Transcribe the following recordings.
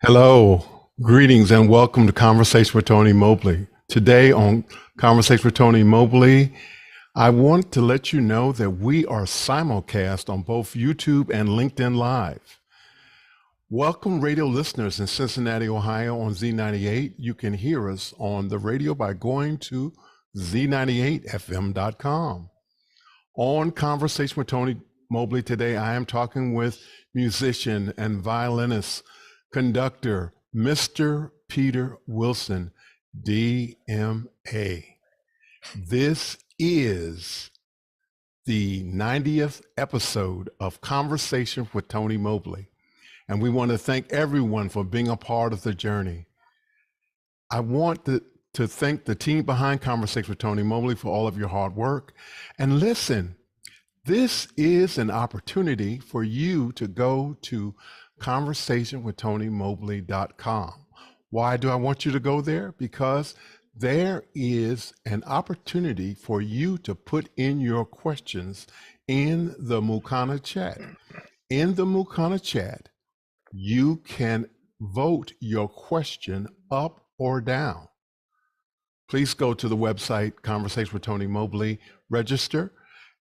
Hello, greetings, and welcome to Conversation with Tony Mobley. Today on Conversation with Tony Mobley, I want to let you know that we are simulcast on both YouTube and LinkedIn Live. Welcome, radio listeners in Cincinnati, Ohio on Z98. You can hear us on the radio by going to z98fm.com. On Conversation with Tony Mobley today, I am talking with musician and violinist, conductor, Mr. Peter Wilson, DMA. This is the 90th episode of Conversation with Tony Mobley, and we want to thank everyone for being a part of the journey. I want to thank the team behind Conversation with Tony Mobley for all of your hard work. And listen, this is an opportunity for you to go to conversationwithtonymobley.com. Why do I want you to go there? Because there is an opportunity for you to put in your questions in the Mukana chat. In the Mukana chat, you can vote your question up or down. Please go to the website, Conversation with Tony Mobley, register.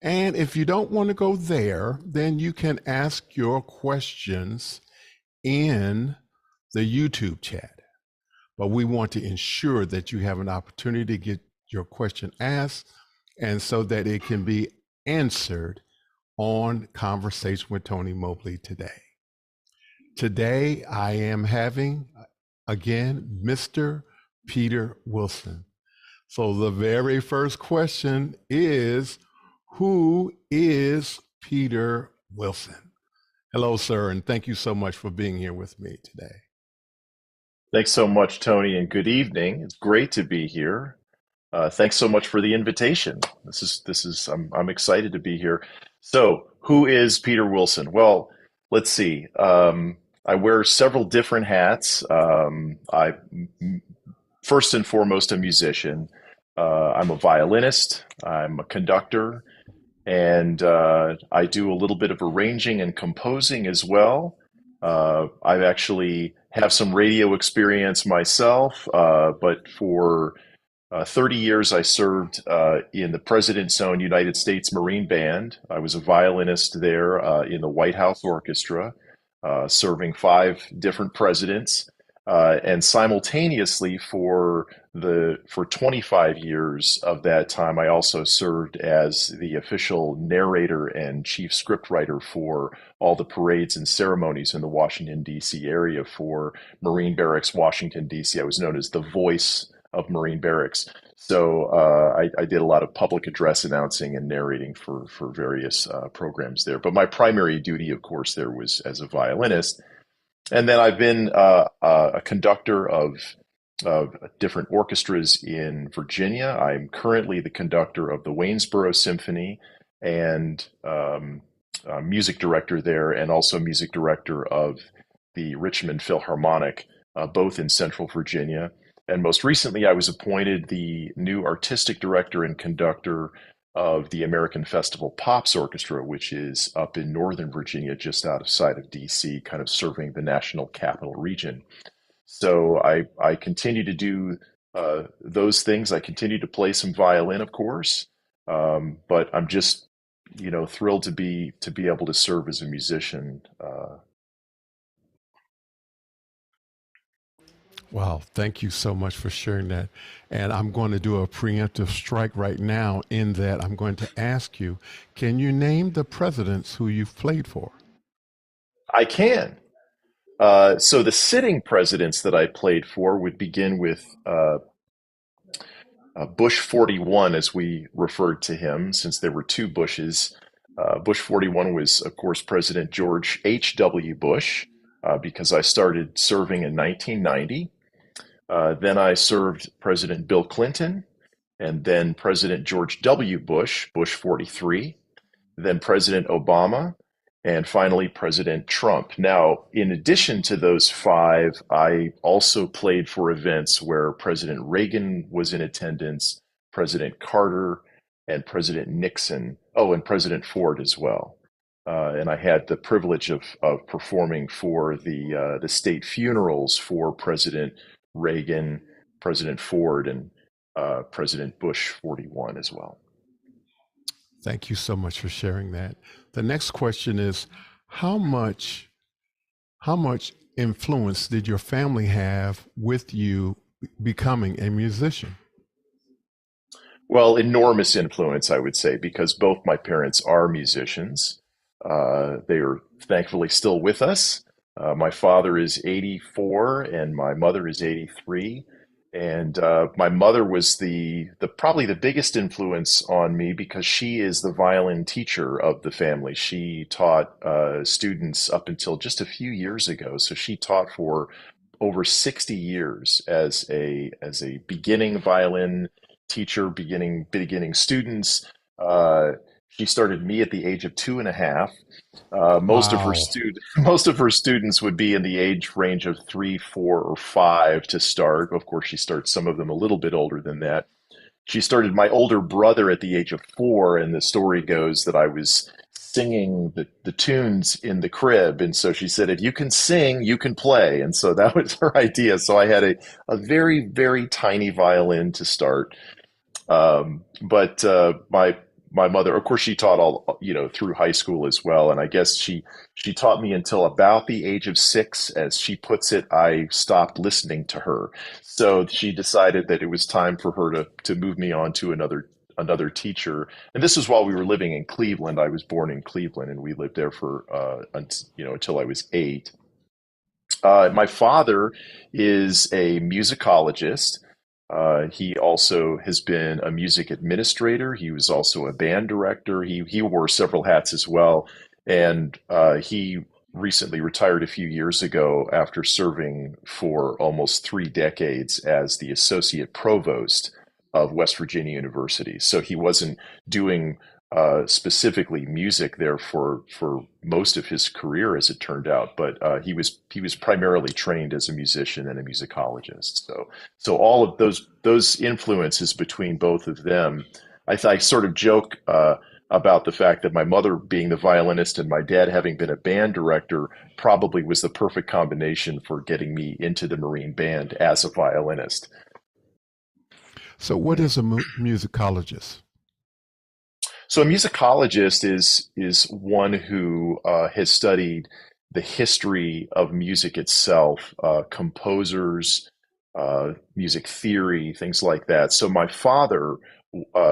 And if you don't want to go there, then you can ask your questions in the YouTube chat. But we want to ensure that you have an opportunity to get your question asked and so that it can be answered on Conversation with Tony Mobley today. Today, I am having, again, Mr. Peter Wilson. So the very first question is, who is Peter Wilson? Hello, sir, and thank you so much for being here with me today. Thanks so much, Tony, and good evening. It's great to be here. Thanks so much for the invitation. I'm excited to be here. So, who is Peter Wilson? Well, let's see. I wear several different hats. First and foremost, a musician. I'm a violinist. I'm a conductor. And I do a little bit of arranging and composing as well. I've actually have some radio experience myself, but for 30 years I served in the President's Own United States Marine Band. I was a violinist there in the White House Orchestra, serving 5 different presidents. And simultaneously for 25 years of that time, I also served as the official narrator and chief scriptwriter for all the parades and ceremonies in the Washington, D.C. area for Marine Barracks, Washington, D.C. I was known as the voice of Marine Barracks. So I did a lot of public address announcing and narrating for various programs there. But my primary duty, of course, there was as a violinist. And then I've been a conductor of different orchestras in Virginia. I'm currently the conductor of the Waynesboro Symphony and music director there, and also music director of the Richmond Philharmonic, both in Central Virginia. And most recently, I was appointed the new artistic director and conductor of the American Festival Pops Orchestra, which is up in Northern Virginia, just outside of DC, kind of serving the National Capital Region. So I continue to do those things. I continue to play some violin, of course, but I'm just, thrilled to be able to serve as a musician. Wow, thank you so much for sharing that. And I'm going to do a preemptive strike right now in that I'm going to ask you, can you name the presidents who you've played for? I can. So the sitting presidents that I played for would begin with Bush 41, as we referred to him, since there were 2 Bushes. Bush 41 was, of course, President George H.W. Bush, because I started serving in 1990. Then I served President Bill Clinton, and then President George W. Bush, Bush 43, then President Obama, and finally President Trump. Now, in addition to those 5, I also played for events where President Reagan was in attendance, President Carter, and President Nixon. Oh, and President Ford as well. and I had the privilege of performing for the state funerals for President Reagan, President Ford, and President Bush 41 as well. Thank you so much for sharing that. The next question is, how much how much influence did your family have with you becoming a musician? Well, enormous influence, I would say, because both my parents are musicians. They are thankfully still with us. My father is 84 and my mother is 83. And my mother was the probably the biggest influence on me because she is the violin teacher of the family. She taught students up until just a few years ago. So she taught for over 60 years as a beginning violin teacher, beginning students. She started me at the age of 2.5. Most of her Wow. stud most of her students would be in the age range of 3, 4, or 5 to start. Of course, she starts some of them a little bit older than that. She started my older brother at the age of 4, and the story goes that I was singing the tunes in the crib. And so she said, if you can sing, you can play. And so that was her idea. So I had a very, very tiny violin to start. But my mother, of course, she taught all through high school as well, and I guess she taught me until about the age of 6, as she puts it. I stopped listening to her, so she decided that it was time for her to move me on to another teacher. And this was while we were living in Cleveland. I was born in Cleveland, and we lived there for until I was 8. My father is a musicologist. He also has been a music administrator. He was also a band director. He wore several hats as well, and he recently retired a few years ago after serving for almost 3 decades as the associate provost of West Virginia University. So he wasn't doing specifically music there for most of his career, as it turned out, but he was primarily trained as a musician and a musicologist. So all of those influences between both of them, I sort of joke about the fact that my mother being the violinist and my dad having been a band director probably was the perfect combination for getting me into the Marine Band as a violinist. So, what is a musicologist? So a musicologist is one who has studied the history of music itself, composers, music theory, things like that. So my father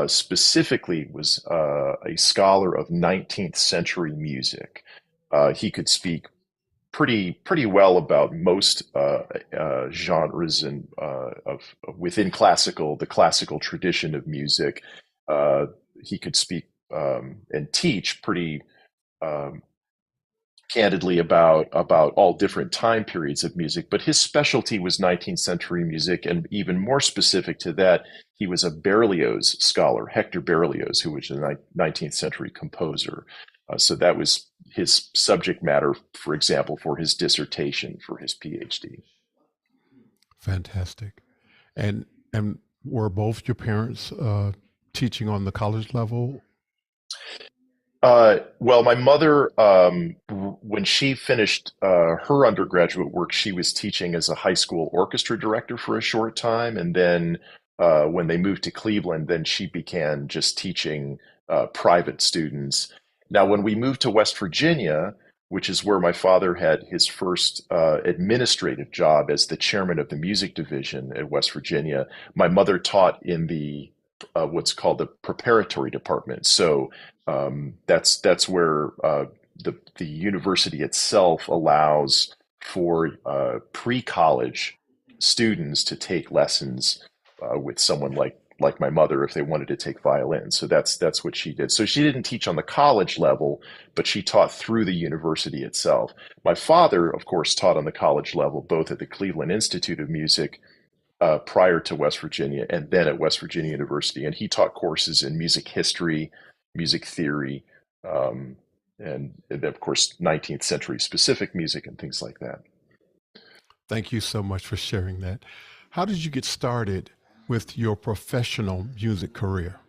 specifically was a scholar of 19th century music. He could speak pretty well about most genres and within the classical tradition of music. Uh, he could speak and teach pretty um, candidly about all different time periods of music, but his specialty was 19th century music, and even more specific to that, he was a Berlioz scholar, Hector Berlioz, who was a 19th century composer. So that was his subject matter, for example, for his dissertation for his PhD. Fantastic. And were both your parents teaching on the college level? Well, my mother, when she finished her undergraduate work, she was teaching as a high school orchestra director for a short time, and then when they moved to Cleveland, then she began just teaching private students. Now, when we moved to West Virginia, which is where my father had his first administrative job as the chairman of the music division at West Virginia, my mother taught in the what's called the preparatory department. So that's where the university itself allows for pre-college students to take lessons with someone like my mother if they wanted to take violin. So that's what she did. So she didn't teach on the college level, but she taught through the university itself. My father, of course, taught on the college level, both at the Cleveland Institute of Music prior to West Virginia and then at West Virginia University. And he taught courses in music history, music theory, um, and of course, 19th century specific music and things like that. Thank you so much for sharing that. How did you get started with your professional music career?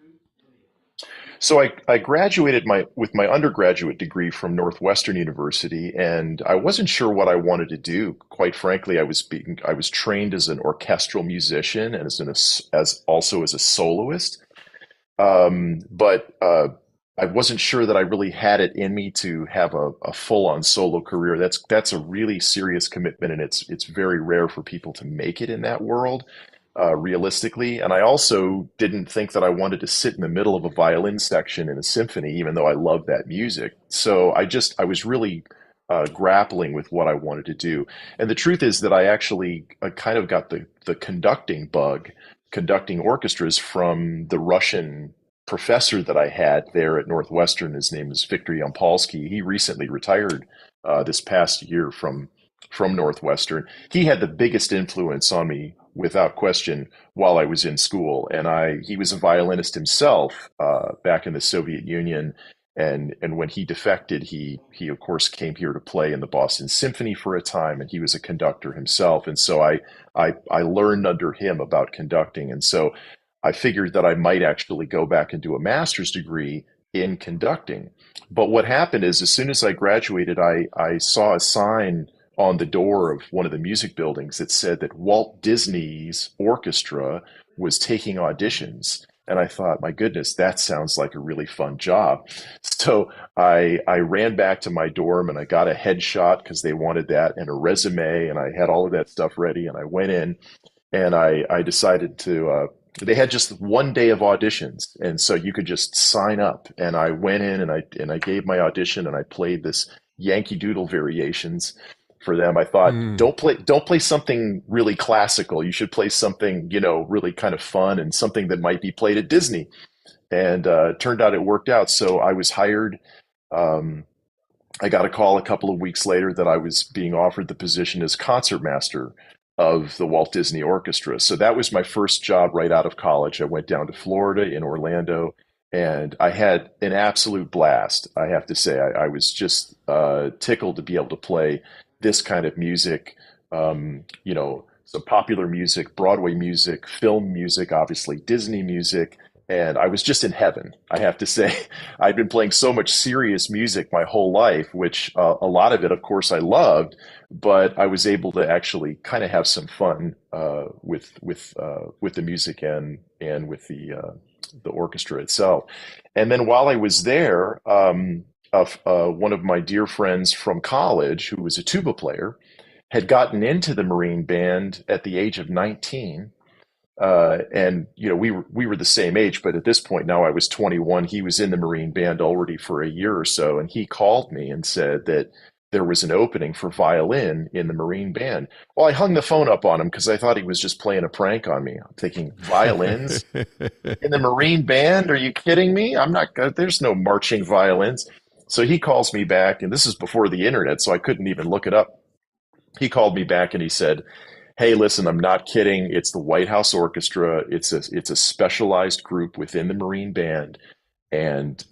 So I graduated with my undergraduate degree from Northwestern University, and I wasn't sure what I wanted to do. Quite frankly, I was trained as an orchestral musician and as also as a soloist. But I wasn't sure that I really had it in me to have a full-on solo career. That's a really serious commitment, and it's very rare for people to make it in that world, realistically. And I also didn't think that I wanted to sit in the middle of a violin section in a symphony, even though I love that music. So I was really grappling with what I wanted to do. And the truth is that I actually kind of got the conducting bug, conducting orchestras from the Russian professor that I had there at Northwestern. His name is Viktor Yampolsky. He recently retired this past year from Northwestern. He had the biggest influence on me, without question, while I was in school. And he was a violinist himself back in the Soviet Union. And when he defected, he of course came here to play in the Boston Symphony for a time, and he was a conductor himself. And so I learned under him about conducting. And so I figured that I might actually go back and do a master's degree in conducting. But what happened is, as soon as I graduated, I saw a sign on the door of one of the music buildings that said that Walt Disney's orchestra was taking auditions. And I thought, my goodness, that sounds like a really fun job. So I ran back to my dorm and I got a headshot because they wanted that, and a resume, and I had all of that stuff ready. And I went in and I decided to. They had just one day of auditions, and so you could just sign up. And I went in and I gave my audition, and I played this Yankee Doodle variations for them. I thought, Mm. don't play something really classical. You should play something, really kind of fun and something that might be played at Disney. And it turned out it worked out. So I was hired. Um, I got a call a couple of weeks later that I was being offered the position as concertmaster of the Walt Disney Orchestra. So that was my first job right out of college. I went down to Florida in Orlando, and I had an absolute blast. I have to say, I was just tickled to be able to play this kind of music. Some popular music, Broadway music, film music, obviously Disney music. And I was just in heaven, I have to say. I'd been playing so much serious music my whole life, which a lot of it, of course, I loved, but I was able to actually kind of have some fun with the music and with the orchestra itself. And then while I was there, one of my dear friends from college, who was a tuba player, had gotten into the Marine Band at the age of 19. And we were the same age, but at this point now I was 21. He was in the Marine Band already for a year or so, and he called me and said that there was an opening for violin in the Marine Band. Well, I hung the phone up on him because I thought he was just playing a prank on me. I'm thinking, violins in the Marine Band? Are you kidding me? I'm not. There's no marching violins. So he calls me back, and this is before the internet, so I couldn't even look it up. He called me back and he said, "Hey, listen, I'm not kidding. It's the White House Orchestra. It's a specialized group within the Marine Band, and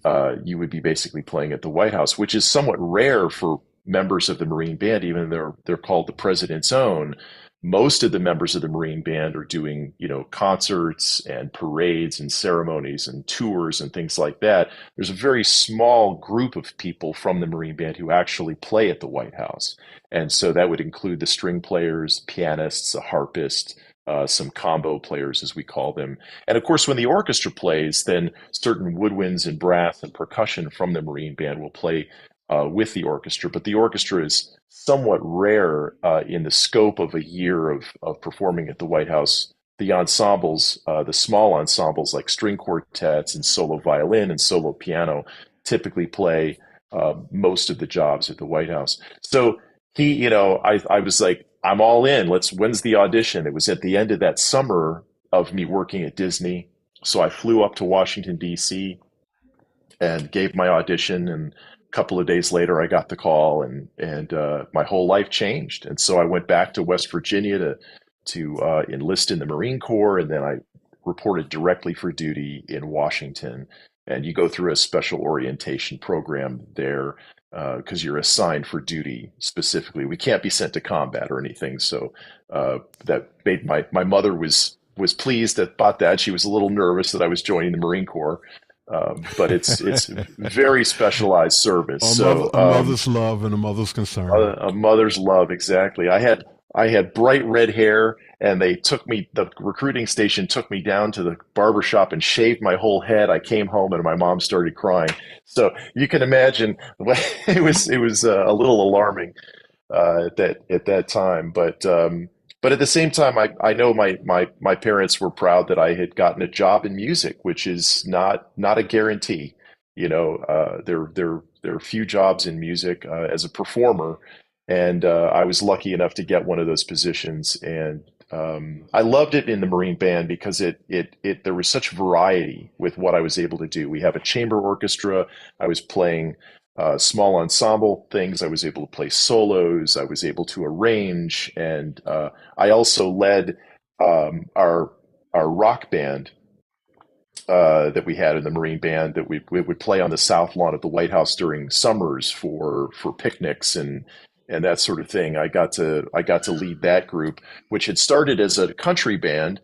you would be basically playing at the White House, which is somewhat rare for members of the Marine Band, even though they're called the President's Own. Most of the members of the Marine Band are doing, concerts and parades and ceremonies and tours and things like that. There's a very small group of people from the Marine Band who actually play at the White House. And so that would include the string players, pianists, a harpist, some combo players, as we call them. And of course, when the orchestra plays, then certain woodwinds and brass and percussion from the Marine Band will play with the orchestra. But the orchestra is somewhat rare in the scope of a year of performing at the White House. The ensembles, the small ensembles like string quartets and solo violin and solo piano, typically play most of the jobs at the White House. So I was like, I'm all in. When's the audition? It was at the end of that summer of me working at Disney. So I flew up to Washington, D.C. and gave my audition. And a couple of days later, I got the call, and my whole life changed. And so I went back to West Virginia to enlist in the Marine Corps, and then I reported directly for duty in Washington. And you go through a special orientation program there because you're assigned for duty specifically. We can't be sent to combat or anything. So that made my mother was pleased about that. She was a little nervous that I was joining the Marine Corps. But it's very specialized service. So A mother's love and a mother's concern. a mother's love, exactly. I had bright red hair, and they took me. The recruiting station took me down to the barber shop and shaved my whole head. I came home, and my mom started crying. So you can imagine it was a little alarming at that time. But at the same time, I know my parents were proud that I had gotten a job in music, which is not a guarantee. There are few jobs in music as a performer, and I was lucky enough to get one of those positions. And I loved it in the Marine Band because it there was such variety with what I was able to do. We have a chamber orchestra. I was playing small ensemble things. I was able to play solos. I was able to arrange, and I also led our rock band that we had in the Marine Band that we would play on the south lawn of the White House during summers for picnics and that sort of thing. I got to lead that group, which had started as a country band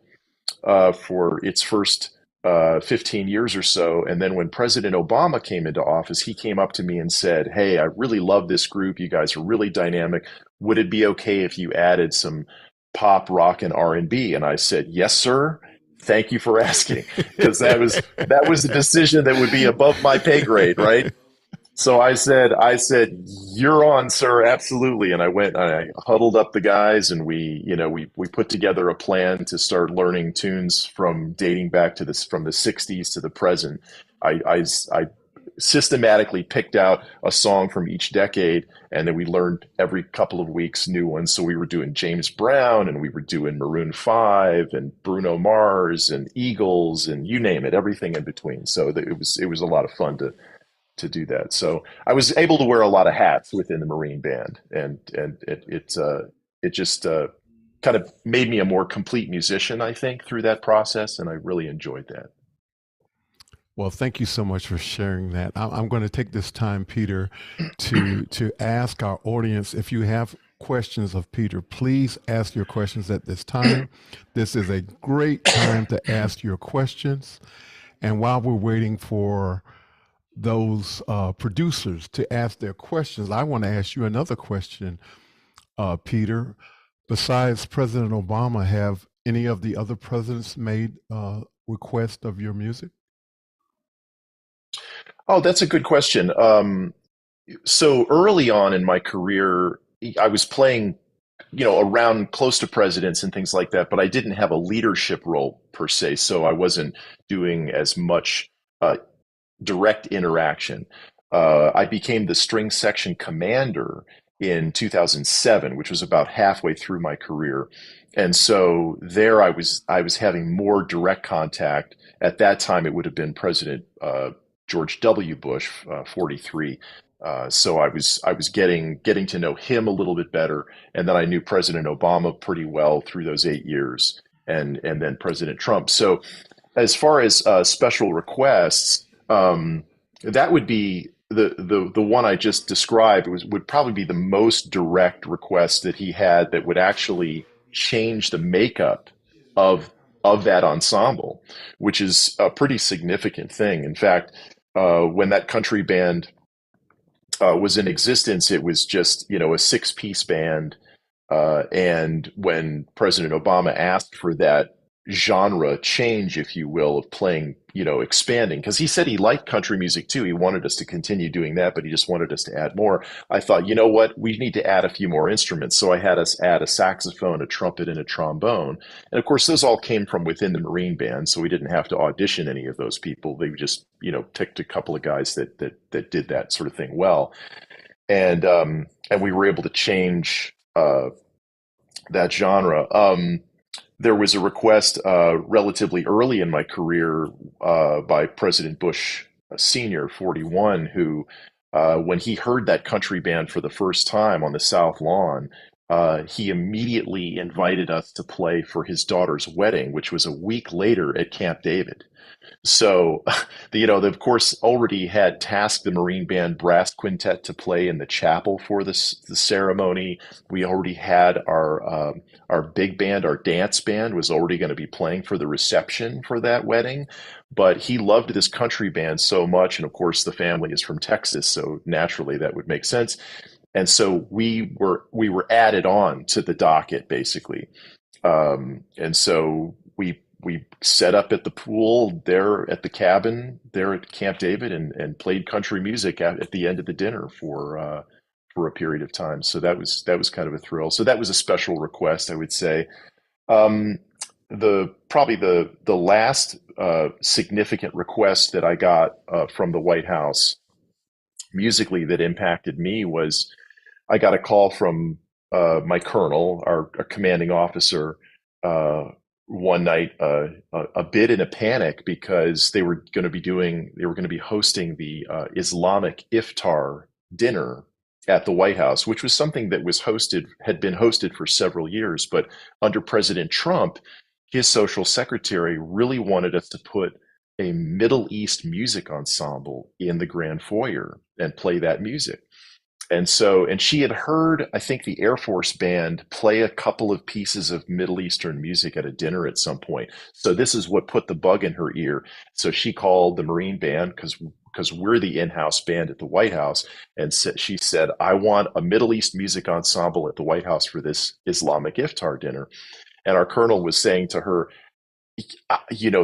for its first 15 years or so. And then when President Obama came into office, he came up to me and said, "Hey, I really love this group. You guys are really dynamic. Would it be okay if you added some pop, rock, and R&B?" And I said, "Yes, sir. Thank you for asking," because that was a decision that would be above my pay grade, right? So I said, "You're on, sir, absolutely." And I went, I huddled up the guys, and we put together a plan to start learning tunes from dating back to this from the '60s to the present. I systematically picked out a song from each decade, and then we learned every couple of weeks new ones. So we were doing James Brown, and we were doing Maroon 5, and Bruno Mars, and Eagles, and you name it, everything in between. So it was a lot of fun to do that. So I was able to wear a lot of hats within the Marine Band, and it just kind of made me a more complete musician, I think, through that process, and I really enjoyed that. Well, thank you so much for sharing that. I'm going to take this time, Peter, to ask our audience if you have questions of Peter, please ask your questions at this time. This is a great time to ask your questions. And while we're waiting for those producers to ask their questions, I want to ask you another question, Peter. Besides President Obama, have any of the other presidents made requests of your music? Oh, that's a good question. So early on in my career, I was playing, around close to presidents and things like that, but I didn't have a leadership role per se, so I wasn't doing as much uh, direct interaction. I became the string section commander in 2007, which was about halfway through my career. And so there I was having more direct contact. At that time, it would have been President George W. Bush, 43. So I was getting to know him a little bit better, and then I knew President Obama pretty well through those 8 years, and then President Trump. So as far as special requests, that would be the one I just described would probably be the most direct request that he had that would actually change the makeup of of that ensemble, which is a pretty significant thing. In fact, when that country band was in existence, it was just a six-piece band. And when President Obama asked for that genre change, if you will, of playing, expanding, because he said he liked country music too. He wanted us to continue doing that, but he just wanted us to add more. I thought, you know what, we need to add a few more instruments. So I had us add a saxophone, a trumpet, and a trombone. And of course, those all came from within the Marine Band, so we didn't have to audition any of those people. They just, picked a couple of guys that did that sort of thing well, and we were able to change that genre. There was a request relatively early in my career by President Bush Senior, 41, who, when he heard that country band for the first time on the South Lawn, he immediately invited us to play for his daughter's wedding, which was a week later at Camp David. So, of course, already had tasked the Marine Band Brass Quintet to play in the chapel for the ceremony. We already had our big band, our dance band, was already going to be playing for the reception for that wedding. But he loved this country band so much, and of course, the family is from Texas, so naturally that would make sense. And so we were added on to the docket basically. And so we set up at the pool there at the cabin there at Camp David and played country music at the end of the dinner for a period of time. So that was kind of a thrill. So that was a special request, I would say. Um, the probably the last significant request that I got from the White House musically that impacted me was I got a call from my colonel, our commanding officer, uh, one night, a bit in a panic because they were going to be hosting the Islamic iftar dinner at the White House, which was something that had been hosted for several years, but under President Trump, his social secretary really wanted us to put a Middle East music ensemble in the grand foyer and play that music. And she had heard, I think, the Air Force band play a couple of pieces of Middle Eastern music at a dinner at some point. So this is what put the bug in her ear. So she called the Marine band because we're the in-house band at the White House, and she said, "I want a Middle East music ensemble at the White House for this Islamic iftar dinner." And our colonel was saying to her,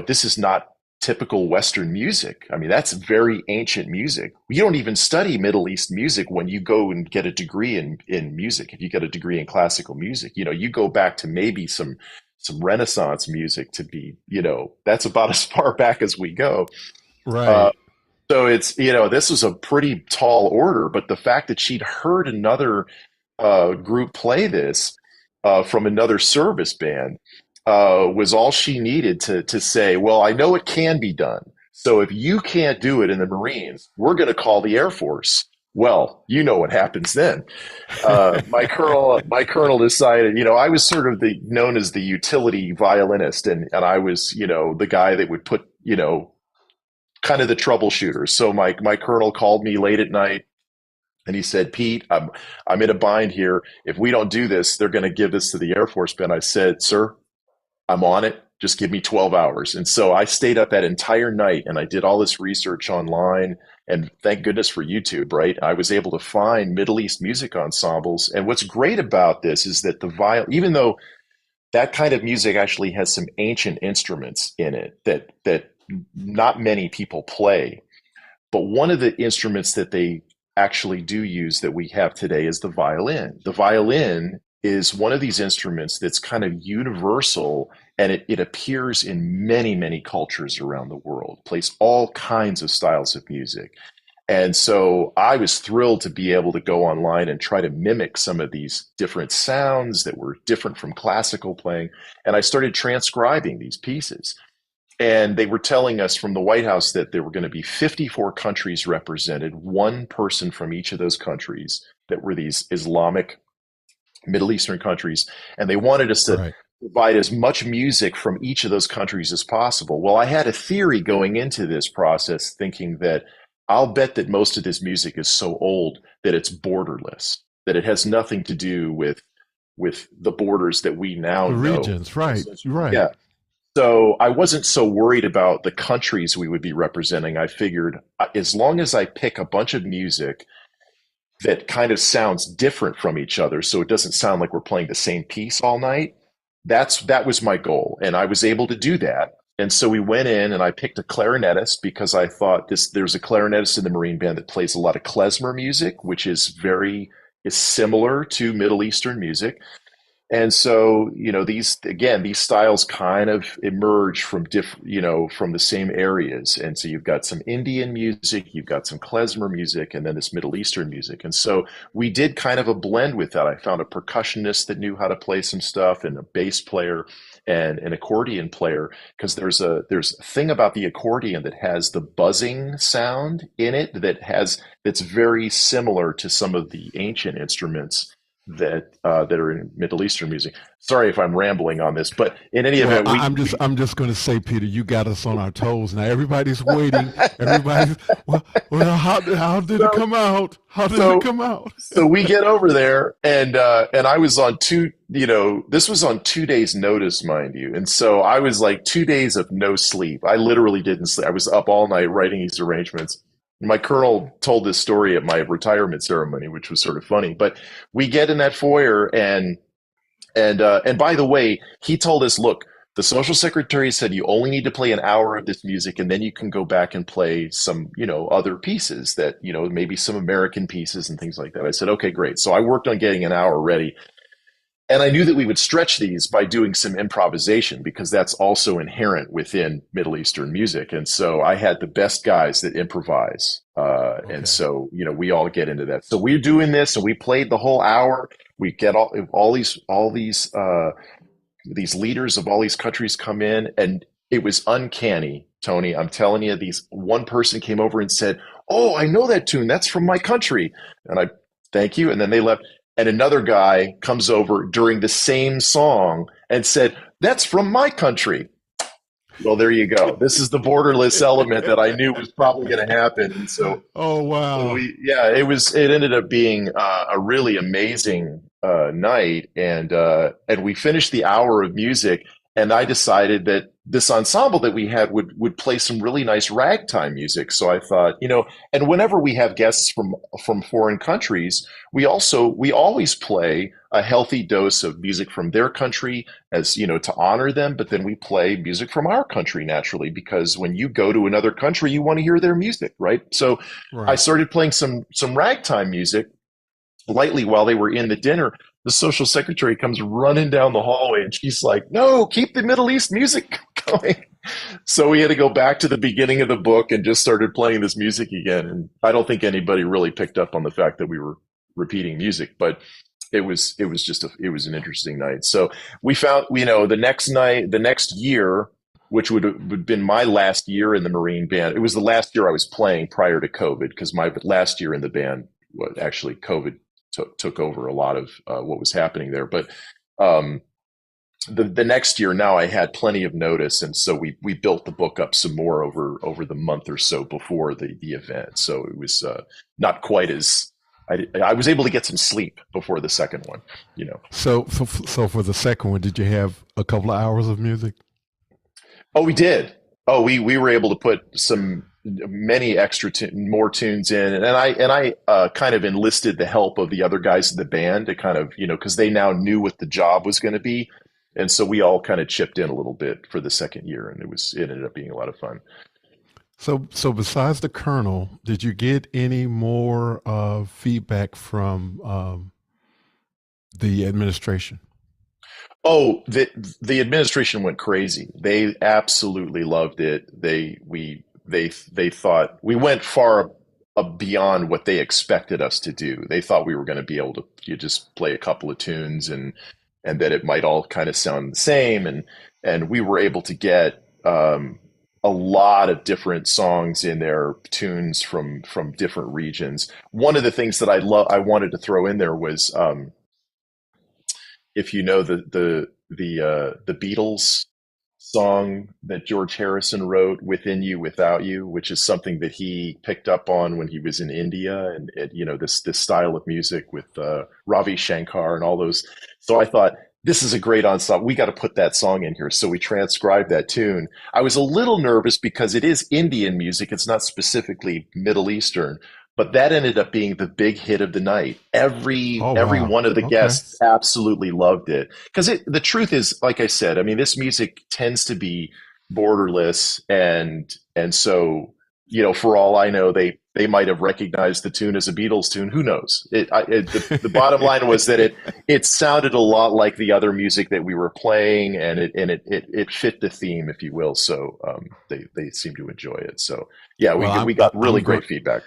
this is not typical Western music. I mean, that's very ancient music. You don't even study Middle East music when you go and get a degree in music. If you get a degree in classical music, you go back to maybe some Renaissance music to be, that's about as far back as we go. Uh, Right. so this was a pretty tall order, but the fact that she'd heard another group play this from another service band was all she needed to say, well, I know it can be done. So if you can't do it in the Marines, we're going to call the Air Force. Well, you know what happens then. My colonel decided, I was sort of known as the utility violinist, and I was, the guy that would put, kind of the troubleshooter. So my colonel called me late at night and he said, "Pete, I'm in a bind here. If we don't do this, they're going to give this to the Air Force band." I said, "Sir, I'm on it. Just give me 12 hours." And so I stayed up that entire night and I did all this research online. And thank goodness for YouTube, right? I was able to find Middle East music ensembles. And what's great about this is that even though that kind of music actually has some ancient instruments in it that not many people play, but one of the instruments that they actually do use that we have today is the violin. The violin is one of these instruments that's kind of universal, and it appears in many, many cultures around the world, plays all kinds of styles of music. And so I was thrilled to be able to go online and try to mimic some of these different sounds that were different from classical playing. And I started transcribing these pieces. And they were telling us from the White House that there were going to be 54 countries represented, one person from each of those countries that were these Islamic Middle Eastern countries. And they wanted us to Right. provide as much music from each of those countries as possible. Well, I had a theory going into this process thinking that I'll bet that most of this music is so old that it's borderless, that it has nothing to do with the borders that we now The know. regions. Right. Yeah. Right. So I wasn't so worried about the countries we would be representing. I figured as long as I pick a bunch of music that kind of sounds different from each other, so it doesn't sound like we're playing the same piece all night, that was my goal, and I was able to do that. And so we went in, and I picked a clarinetist because I thought there's a clarinetist in the Marine Band that plays a lot of klezmer music, which is similar to Middle Eastern music. And so, these styles kind of emerge from from the same areas. And so you've got some Indian music, you've got some klezmer music, and then this Middle Eastern music. And so we did kind of a blend with that. I found a percussionist that knew how to play some stuff, and a bass player and an accordion player, because there's a thing about the accordion that has the buzzing sound in it that's very similar to some of the ancient instruments that are in Middle Eastern music. Sorry if I'm rambling on this, but in any Well, event, I'm just going to say, Peter, you got us on our toes now. Everybody's waiting. Everybody's well, how did it so come out? How did it so come out? so we get over there, and I was on this was on 2 days notice, mind you, and so I was like 2 days of no sleep. I literally didn't sleep. I was up all night writing these arrangements. My colonel told this story at my retirement ceremony, which was sort of funny. But we get in that foyer, and by the way, he told us, look, the social secretary said you only need to play an hour of this music, and then you can go back and play some, other pieces that, maybe some American pieces and things like that. I said, okay, great. So I worked on getting an hour ready. And I knew that we would stretch these by doing some improvisation because that's also inherent within Middle Eastern music. And so I had the best guys that improvise. And Okay. so, we all get into that. So we're doing this and we played the whole hour. We get all these leaders of all these countries come in, and it was uncanny, Tony. I'm telling you, these one person came over and said, "Oh, I know that tune. That's from my country." And I thank you. And then they left. And another guy comes over during the same song and said, "That's from my country." Well, there you go. This is the borderless element that I knew was probably going to happen. And so Oh wow. yeah, it ended up being a really amazing night, and we finished the hour of music, and I decided that this ensemble that we had would play some really nice ragtime music. So I thought, and whenever we have guests from foreign countries, we always play a healthy dose of music from their country, as to honor them, but then we play music from our country naturally, because when you go to another country, you want to hear their music, right? So I Right. started playing some ragtime music lightly while they were in the dinner. The social secretary comes running down the hallway and she's like, "No, keep the Middle East music going." So we had to go back to the beginning of the book and just started playing this music again. And I don't think anybody really picked up on the fact that we were repeating music, but it was an interesting night. So we found, the next year, which would have been my last year in the Marine band. It was the last year I was playing prior to COVID, because my last year in the band, actually COVID took over a lot of what was happening there. But um, the next year, now I had plenty of notice, and so we built the book up some more over the month or so before the event. So it was not quite as I was able to get some sleep before the second one. So for the second one, did you have a couple of hours of music? Oh, we did. Oh, we were able to put many more tunes in, and I kind of enlisted the help of the other guys in the band to kind of, because they now knew what the job was going to be, and so we all kind of chipped in a little bit for the second year, and it ended up being a lot of fun. So besides the Colonel, did you get any more feedback from the administration? Oh, the administration went crazy. They absolutely loved it. They thought we went far beyond what they expected us to do. They thought we were going to be able to, just play a couple of tunes, and that it might all kind of sound the same, and we were able to get a lot of different songs in there, tunes from different regions. One of the things that I wanted to throw in there was, if you know the Beatles song that George Harrison wrote, "Within You, Without You," which is something that he picked up on when he was in India, and this style of music with Ravi Shankar and all those. So I thought, this is a great ensemble. We got to put that song in here. So we transcribed that tune. I was a little nervous because it is Indian music. It's not specifically Middle Eastern, but that ended up being the big hit of the night. Oh Every wow. one of the Okay. guests absolutely loved it, because the truth is, like I said, I mean, this music tends to be borderless, and so, for all I know, they might have recognized the tune as a Beatles tune. Who knows? The bottom line was that it sounded a lot like the other music that we were playing, and it fit the theme, if you will. So they seemed to enjoy it. So yeah, Well, we got really I'm going. great feedback.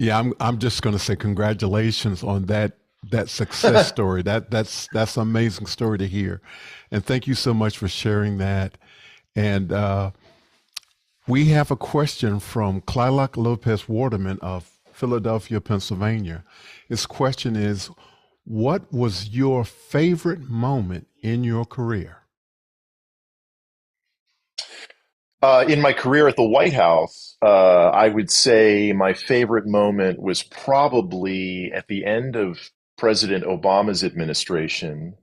Yeah, I'm just going to say congratulations on that success story. That's an amazing story to hear, and thank you so much for sharing that. And we have a question from Clylock Lopez Waterman of Philadelphia, Pennsylvania. His question is, What was your favorite moment in your career? In my career at the White House, I would say my favorite moment was probably at the end of President Obama's administration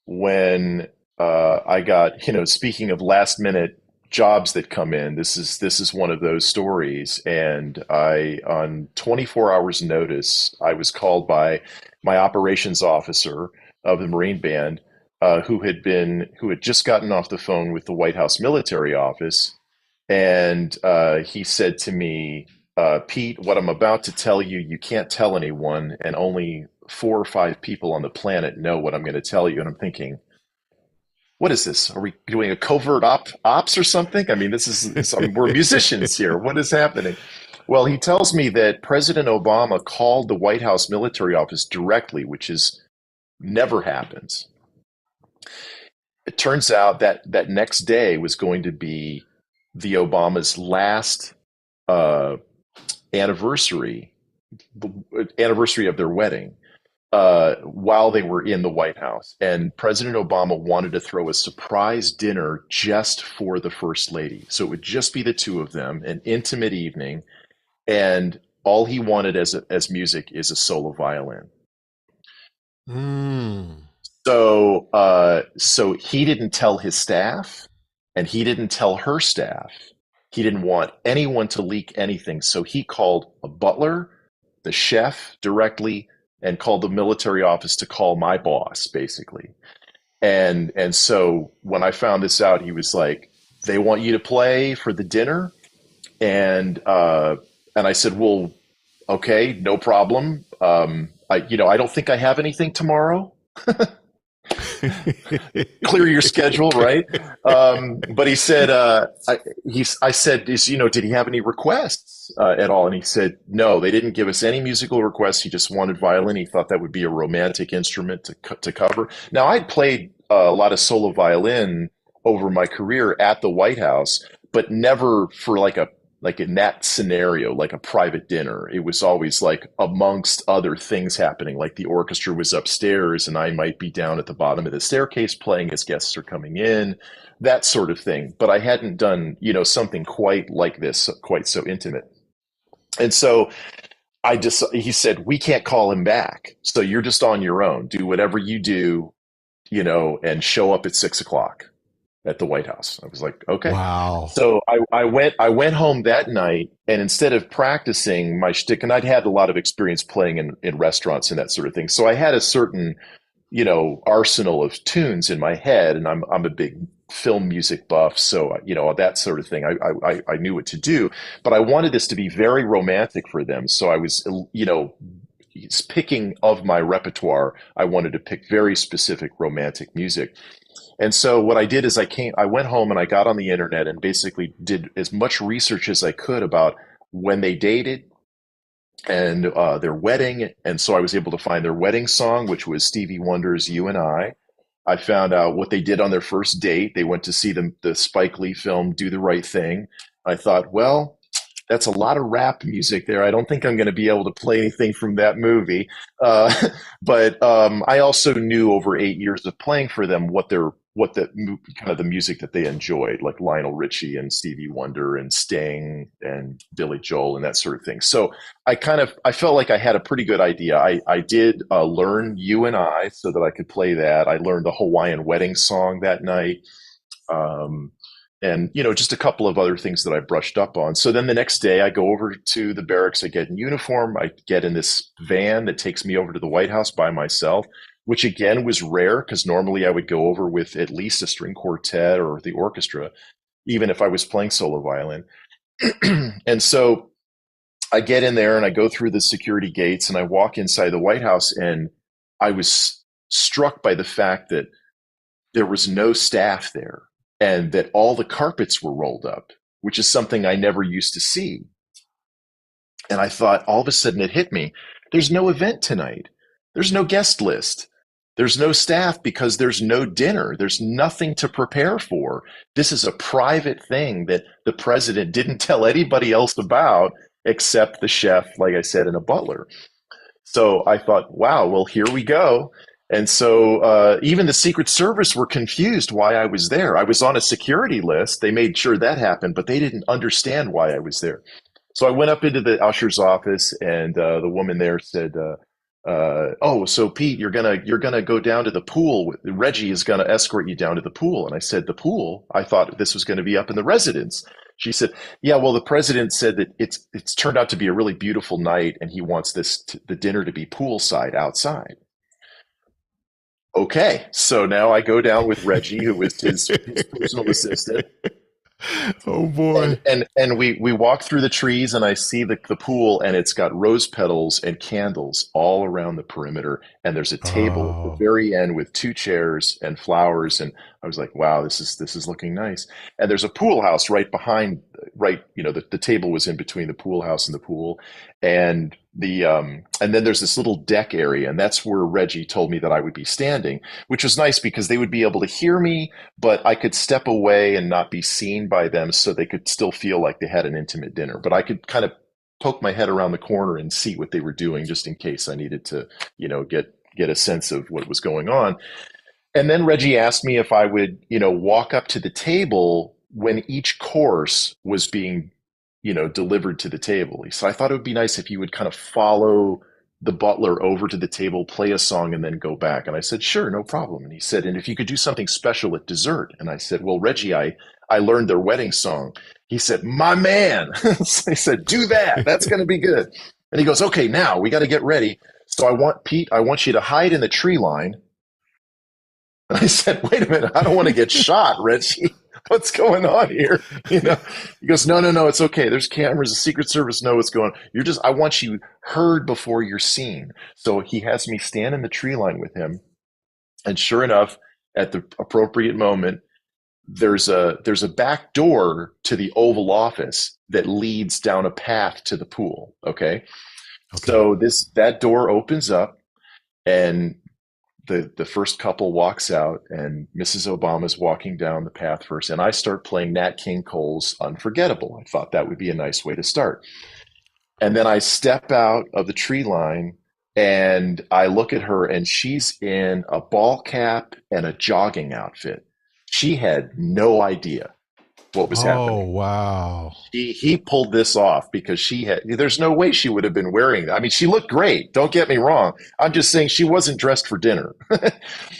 when I got, speaking of last minute jobs that come in, this is one of those stories. And on 24 hours notice, I was called by my operations officer of the Marine Band, who had just gotten off the phone with the White House military office, and he said to me, Pete, what I'm about to tell you, you can't tell anyone, and only 4 or 5 people on the planet know what I'm going to tell you. And I'm thinking, what is this? Are we doing a covert ops or something? I mean, we're musicians here. What is happening? Well, he tells me that President Obama called the White House military office directly, which is never happens. It turns out that that next day was going to be the Obama's last uh, anniversary, the anniversary of their wedding, while they were in the White House. And President Obama wanted to throw a surprise dinner just for the First Lady. So it would just be the two of them, an intimate evening. And all he wanted as music is a solo violin. Mm. So he didn't tell his staff, and he didn't tell her staff. He didn't want anyone to leak anything. So he called a butler, the chef directly, and called the military office to call my boss, basically. And so when I found this out, he was like, "They want you to play for the dinner," and I said, "Well, okay, no problem. I don't think I have anything tomorrow." Clear your schedule, right? But he said, I said, did he have any requests at all? And he said, no, they didn't give us any musical requests. He just wanted violin. He thought that would be a romantic instrument to cover. Now, I'd played a lot of solo violin over my career at the White House, but never for like in that scenario, like a private dinner. It was always like amongst other things happening, like the orchestra was upstairs and I might be down at the bottom of the staircase playing as guests are coming in, that sort of thing. But I hadn't done, something quite like this, quite so intimate. And so he said, we can't call him back. So you're just on your own. Do whatever you do, and show up at 6 o'clock at the White House. I was like, okay. Wow. So I went home that night, and instead of practicing my shtick, and I'd had a lot of experience playing in restaurants and that sort of thing. So I had a certain, arsenal of tunes in my head, and I'm a big film music buff. So, that sort of thing. I knew what to do, but I wanted this to be very romantic for them. So I was, picking of my repertoire. I wanted to pick very specific romantic music. And so what I did is I went home and I got on the internet and basically did as much research as I could about when they dated and their wedding. And so I was able to find their wedding song, which was Stevie Wonder's "You and I." I found out what they did on their first date. They went to see the Spike Lee film "Do the Right Thing." I thought, well, that's a lot of rap music there. I don't think I'm going to be able to play anything from that movie. Uh, but I also knew over 8 years of playing for them kind of the music that they enjoyed, like Lionel Richie and Stevie Wonder and Sting and Billy Joel and that sort of thing. So I felt like I had a pretty good idea. I did learn "You and I" so that I could play that. I learned the Hawaiian wedding song that night. Um, and just a couple of other things that I brushed up on. So then the next day I go over to the barracks, I get in uniform, I get in this van that takes me over to the White House by myself, which again was rare because normally I would go over with at least a string quartet or the orchestra, even if I was playing solo violin. And so I get in there and I go through the security gates and I walk inside the White House, and I was struck by the fact that there was no staff there and that all the carpets were rolled up, which is something I never used to see. And I thought, all of a sudden it hit me. There's no event tonight. There's no guest list. There's no staff because there's no dinner. There's nothing to prepare for. This is a private thing that the president didn't tell anybody else about except the chef, like I said, and a butler. So I thought, wow, well, here we go. And so even the Secret Service were confused why I was there. I was on a security list. They made sure that happened, but they didn't understand why I was there. So I went up into the usher's office, and the woman there said, "Oh, so Pete, you're gonna go down to the pool. Reggie is gonna escort you down to the pool." And I said, "The pool? I thought this was going to be up in the residence." She said, "Yeah, well, the president said that it's turned out to be a really beautiful night, and he wants the dinner to be poolside outside." Okay, so now I go down with Reggie, who was his personal assistant, Oh and boy. we walk through the trees, and I see the pool, and it's got rose petals and candles all around the perimeter, and there's a table at the Oh. very end with two chairs and flowers, and I was like, wow, this is looking nice. And there's a pool house right behind, right, the table was in between the pool house and the pool, and and then there's this little deck area, and that's where Reggie told me that I would be standing, which was nice because they would be able to hear me, but I could step away and not be seen by them, so they could still feel like they had an intimate dinner. But I could kind of poke my head around the corner and see what they were doing, just in case I needed to, get a sense of what was going on. And then Reggie asked me if I would, walk up to the table when each course was being, delivered to the table. So I thought it would be nice if you would kind of follow the butler over to the table, play a song, and then go back. And I said, sure, no problem. And he said, and if you could do something special at dessert. And I said, well, Reggie, I learned their wedding song. He said, my man. So I said, do that. That's going to be good. And he goes, okay, now we got to get ready. So I want you to hide in the tree line. And I said, wait a minute, I don't want to get shot, Reggie. What's going on here? He goes, no, no, no, it's okay. There's cameras. The Secret Service know what's going on. I want you heard before you're seen. So he has me stand in the tree line with him. And sure enough, at the appropriate moment, there's a back door to the Oval Office that leads down a path to the pool. Okay. Okay. So that door opens up, and the first couple walks out, and Mrs. Obama's walking down the path first, and I start playing Nat King Cole's Unforgettable. I thought that would be a nice way to start. And then I step out of the tree line, and I look at her, and she's in a ball cap and a jogging outfit. She had no idea what was Oh happening. wow. He pulled this off because there's no way she would have been wearing that. I mean, she looked great. Don't get me wrong. I'm just saying she wasn't dressed for dinner.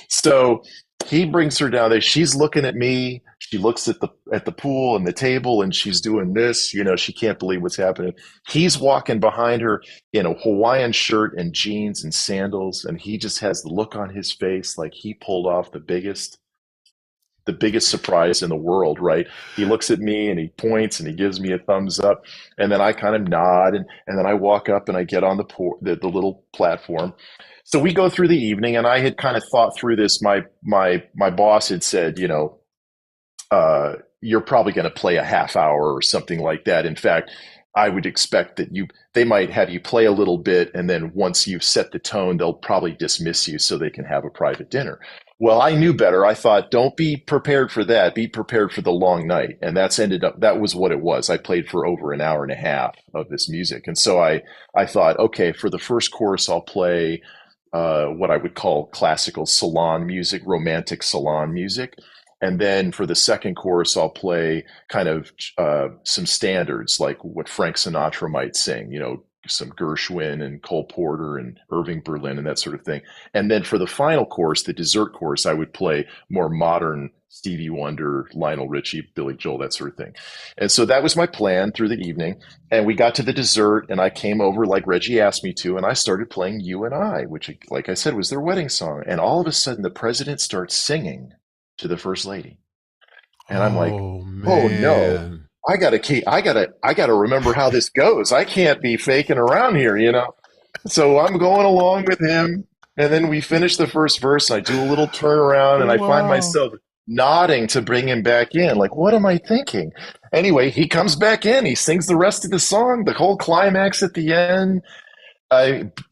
So he brings her down there. She's looking at me. She looks at the pool and the table, and she's doing this. She can't believe what's happening. He's walking behind her in a Hawaiian shirt and jeans and sandals, and he just has the look on his face like he pulled off the biggest surprise in the world, right? He looks at me and he points and he gives me a thumbs up, and then I kind of nod, and then I walk up and I get on the little platform. So we go through the evening, and I had kind of thought through this. My boss had said, you're probably going to play a half hour or something like that. In fact, I would expect that they might have you play a little bit, and then once you've set the tone, they'll probably dismiss you so they can have a private dinner. Well, I knew better. I thought, don't be prepared for that. Be prepared for the long night. And that was what it was. I played for over an hour and a half of this music. And so I thought, okay, for the first course, I'll play what I would call classical salon music, romantic salon music. And then for the second course, I'll play kind of some standards like what Frank Sinatra might sing, some Gershwin and Cole Porter and Irving Berlin and that sort of thing. And then for the final course, the dessert course, I would play more modern Stevie Wonder, Lionel Richie, Billy Joel, that sort of thing. And so that was my plan through the evening. And we got to the dessert, and I came over like Reggie asked me to, and I started playing You and I, which, like I said, was their wedding song. And all of a sudden, the president starts singing to the first lady. And I'm like, Oh oh no, man. I gotta remember how this goes. I can't be faking around here. So I'm going along with him, and then we finish the first verse, and I do a little turnaround, and I find Wow. myself nodding to bring him back in. Like, what am I thinking? Anyway, he comes back in, he sings the rest of the song, the whole climax at the end.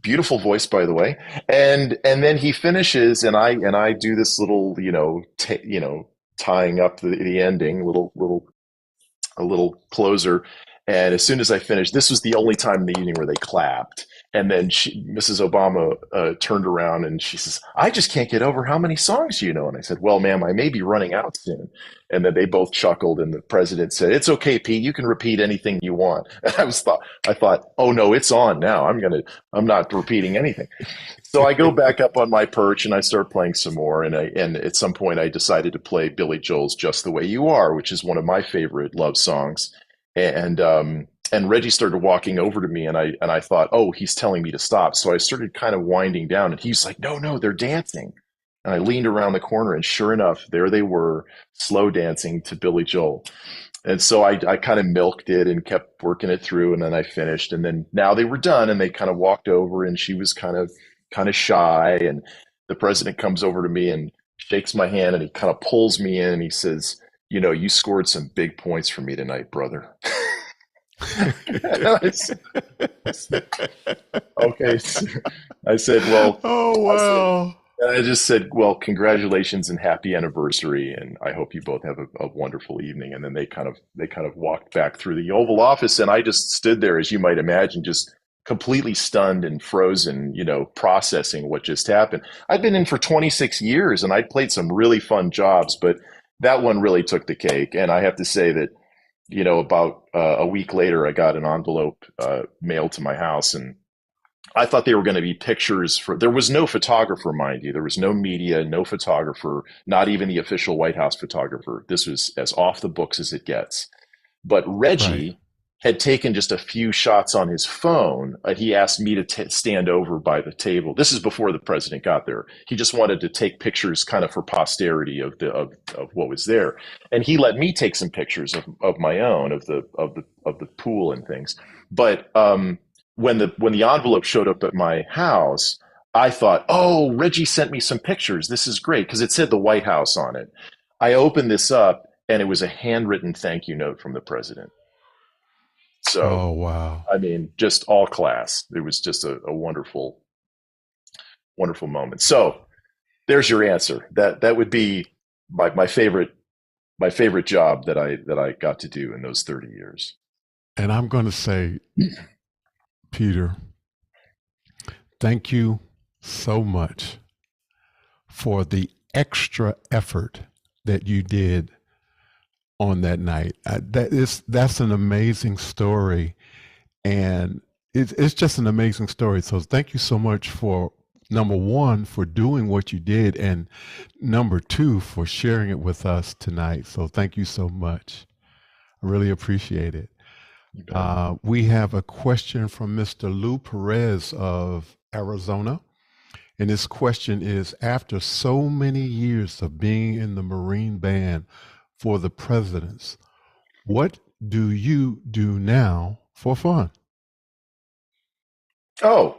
Beautiful voice, by the way. And then he finishes, and I do this little, tying up the ending, a little closer. And as soon as I finished, this was the only time in the evening where they clapped. And then Mrs. Obama turned around and she says, "I just can't get over how many songs you know." And I said, "Well, ma'am, I may be running out soon." And then they both chuckled, and the president said, "It's okay, Pete. You can repeat anything you want." And I thought, "Oh no, it's on now. I'm not repeating anything." So I go back up on my perch and I start playing some more. And at some point I decided to play Billy Joel's "Just the Way You Are," which is one of my favorite love songs. And Reggie started walking over to me, and I thought, oh, he's telling me to stop. So I started kind of winding down, and he's like, no, no, they're dancing. And I leaned around the corner, and sure enough, there they were, slow dancing to Billy Joel. And so I kind of milked it and kept working it through, and then I finished. And then now they were done, and they kind of walked over, and she was kind of shy. And the president comes over to me and shakes my hand, and he kind of pulls me in, and he says, "You know, you scored some big points for me tonight, brother." I said, okay. I said, well, Oh, I said, wow. and I just said, well, congratulations and happy anniversary, and I hope you both have a wonderful evening. And then they kind of walked back through the Oval Office, and I just stood there, as you might imagine, just completely stunned and frozen, processing what just happened. I'd been in for 26 years, and I'd played some really fun jobs, but that one really took the cake. And I have to say that, about a week later, I got an envelope mailed to my house, and I thought they were going to be pictures there was no photographer, mind you. There was no media, no photographer, not even the official White House photographer. This was as off the books as it gets. But Right. Reggie had taken just a few shots on his phone. He asked me to stand over by the table. This is before the president got there. He just wanted to take pictures kind of for posterity of what was there. And he let me take some pictures of my own of the pool and things. But when the envelope showed up at my house, I thought, oh, Reggie sent me some pictures. This is great because it said the White House on it. I opened this up, and it was a handwritten thank you note from the president. So, Oh, wow. I mean, just all class. It was just a wonderful, wonderful moment. So there's your answer. That would be my favorite job that I got to do in those 30 years. And I'm going to say, Peter, thank you so much for the extra effort that you did on that night. That's an amazing story, and it's just an amazing story. So thank you so much for number one for doing what you did, and number two for sharing it with us tonight. So thank you so much. I really appreciate it. You bet. We have a question from Mr. Lou Perez of Arizona. And this question is, after so many years of being in the Marine Band for the presidents, what do you do now for fun? Oh,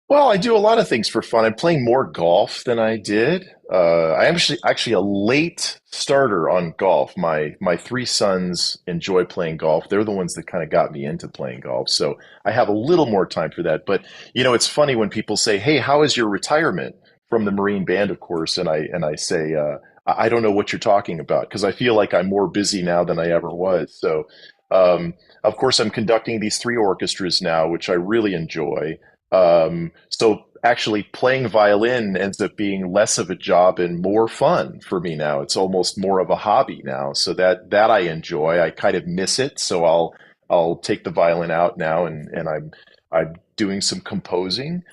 well, I do a lot of things for fun. I'm playing more golf than I did. I'm actually a late starter on golf. My three sons enjoy playing golf. They're the ones that kind of got me into playing golf. So I have a little more time for that. But it's funny when people say, "Hey, how is your retirement from the Marine Band?" Of course, and I say, I don't know what you're talking about because I feel like I'm more busy now than I ever was. So, of course, I'm conducting these three orchestras now, which I really enjoy. So actually playing violin ends up being less of a job and more fun for me now. It's almost more of a hobby now. So that I enjoy. I kind of miss it. So I'll take the violin out now, and I'm doing some composing,